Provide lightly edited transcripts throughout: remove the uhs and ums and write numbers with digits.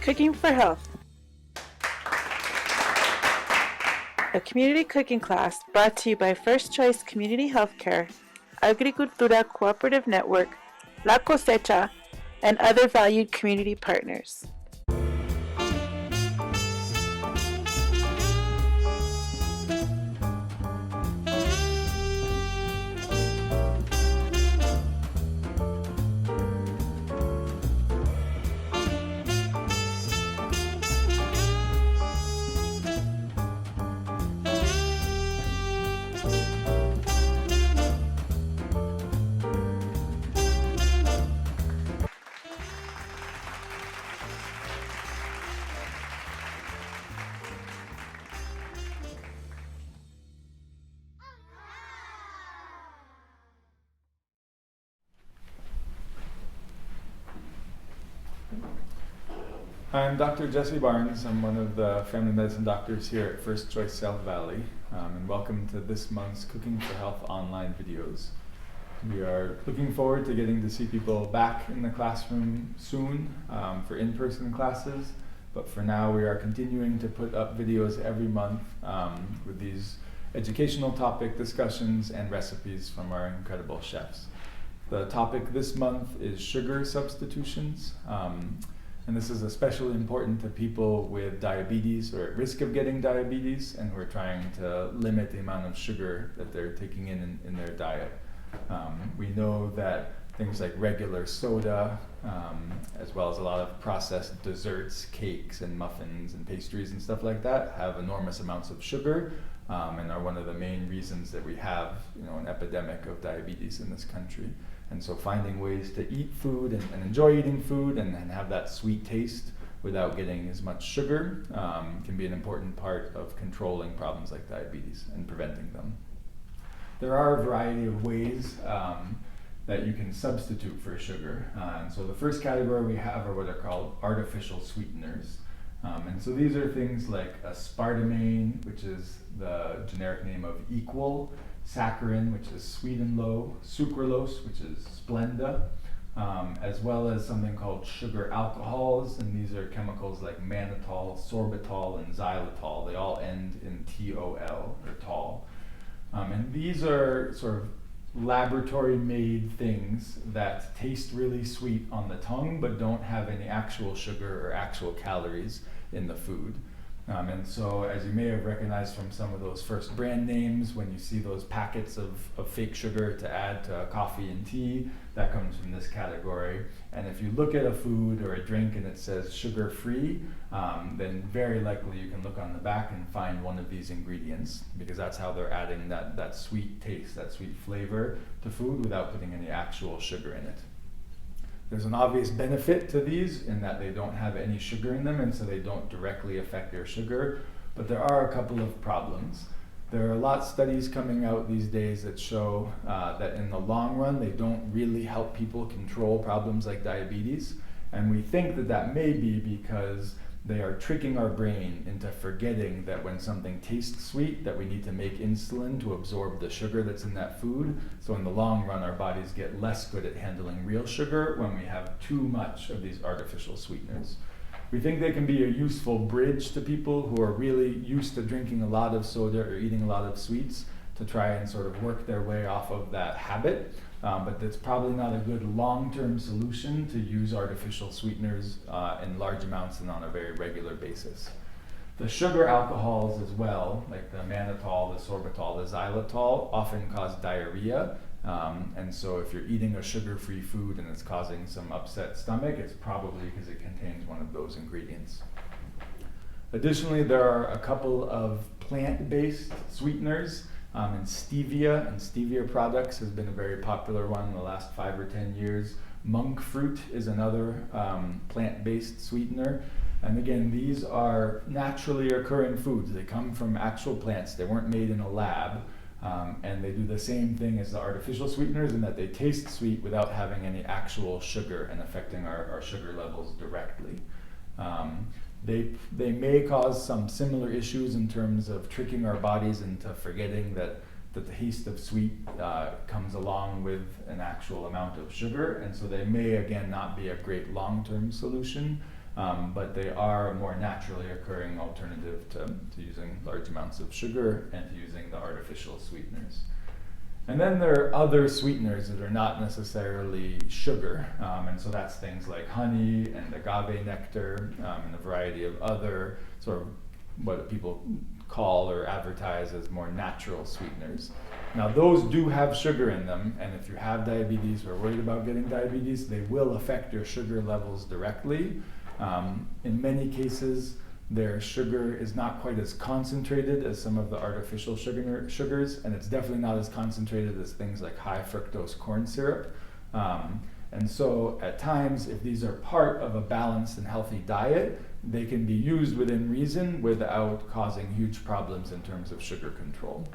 Cooking for Health, a community cooking class brought to you by First Choice Community Healthcare, Agricultura Cooperative Network, La Cosecha, and other valued community partners. I'm Dr. Jesse Barnes. I'm one of the family medicine doctors here at First Choice South Valley, and welcome to this month's Cooking for Health online videos. We are looking forward to getting to see people back in the classroom soon for in-person classes, but for now we are continuing to put up videos every month with these educational topic discussions and recipes from our incredible chefs. The topic this month is sugar substitutions. And this is especially important to people with diabetes or at risk of getting diabetes, and we're trying to limit the amount of sugar that they're taking in their diet. We know that things like regular soda, as well as a lot of processed desserts, cakes and muffins and pastries and stuff like that, have enormous amounts of sugar and are one of the main reasons that we have, an epidemic of diabetes in this country. And so finding ways to eat food and enjoy eating food and have that sweet taste without getting as much sugar can be an important part of controlling problems like diabetes and preventing them. There are a variety of ways that you can substitute for sugar. And so the first category we have are what are called artificial sweeteners. And so these are things like aspartame, which is the generic name of equal, saccharin, which is sweet and low, sucralose, which is Splenda, as well as something called sugar alcohols, and these are chemicals like mannitol, sorbitol, and xylitol. They all end in TOL, or tol. And these are sort of laboratory-made things that taste really sweet on the tongue, but don't have any actual sugar or actual calories in the food. And so, as you may have recognized from some of those first brand names, when you see those packets of fake sugar to add to coffee and tea, that comes from this category. And if you look at a food or a drink and it says sugar-free, then very likely you can look on the back and find one of these ingredients, because that's how they're adding that sweet taste, that sweet flavor to food without putting any actual sugar in it. There's an obvious benefit to these in that they don't have any sugar in them, and so they don't directly affect your sugar, but there are a couple of problems. There are a lot of studies coming out these days that show that in the long run they don't really help people control problems like diabetes, and we think that may be because they are tricking our brain into forgetting that when something tastes sweet, that we need to make insulin to absorb the sugar that's in that food. So in the long run, our bodies get less good at handling real sugar when we have too much of these artificial sweeteners. We think they can be a useful bridge to people who are really used to drinking a lot of soda or eating a lot of sweets to try and sort of work their way off of that habit. But it's probably not a good long-term solution to use artificial sweeteners in large amounts and on a very regular basis. The sugar alcohols as well, like the mannitol, the sorbitol, the xylitol, often cause diarrhea. And so if you're eating a sugar-free food and it's causing some upset stomach, it's probably because it contains one of those ingredients. Additionally, there are a couple of plant-based sweeteners. And stevia products has been a very popular one in the last 5 or 10 years. Monk fruit is another plant-based sweetener. And again, these are naturally occurring foods. They come from actual plants. They weren't made in a lab. And they do the same thing as the artificial sweeteners in that they taste sweet without having any actual sugar and affecting our sugar levels directly. They may cause some similar issues in terms of tricking our bodies into forgetting that the taste of sweet comes along with an actual amount of sugar, and so they may again not be a great long-term solution, but they are a more naturally occurring alternative to using large amounts of sugar and to using the artificial sweeteners. And then there are other sweeteners that are not necessarily sugar, and so that's things like honey and agave nectar, and a variety of other sort of what people call or advertise as more natural sweeteners. Now those do have sugar in them, and if you have diabetes or worried about getting diabetes, they will affect your sugar levels directly. In many cases, their sugar is not quite as concentrated as some of the artificial sugars, and it's definitely not as concentrated as things like high fructose corn syrup. And so at times, if these are part of a balanced and healthy diet, they can be used within reason without causing huge problems in terms of sugar control.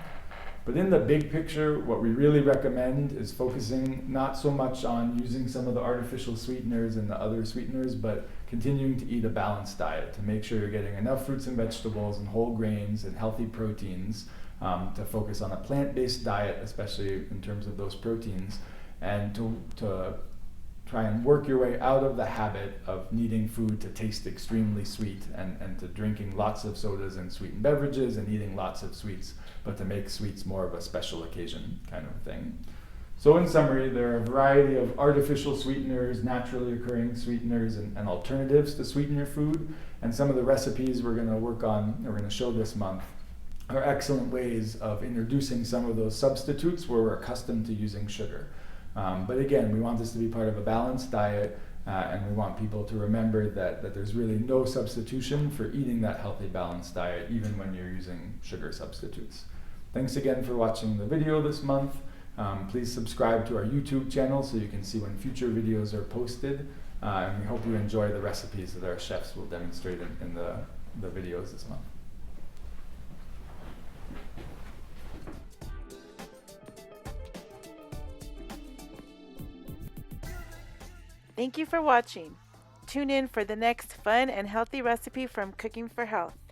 But in the big picture, what we really recommend is focusing not so much on using some of the artificial sweeteners and the other sweeteners, but continuing to eat a balanced diet to make sure you're getting enough fruits and vegetables and whole grains and healthy proteins, to focus on a plant-based diet, especially in terms of those proteins, and to try and work your way out of the habit of needing food to taste extremely sweet and to drinking lots of sodas and sweetened beverages and eating lots of sweets, but to make sweets more of a special occasion kind of thing. So in summary, there are a variety of artificial sweeteners, naturally occurring sweeteners, and alternatives to sweeten your food. And some of the recipes we're going to work on, or we're going to show this month, are excellent ways of introducing some of those substitutes where we're accustomed to using sugar. But again, we want this to be part of a balanced diet, and we want people to remember that there's really no substitution for eating that healthy, balanced diet, even when you're using sugar substitutes. Thanks again for watching the video this month. Please subscribe to our YouTube channel so you can see when future videos are posted. And we hope you enjoy the recipes that our chefs will demonstrate in the videos this month. Thank you for watching. Tune in for the next fun and healthy recipe from Cooking for Health.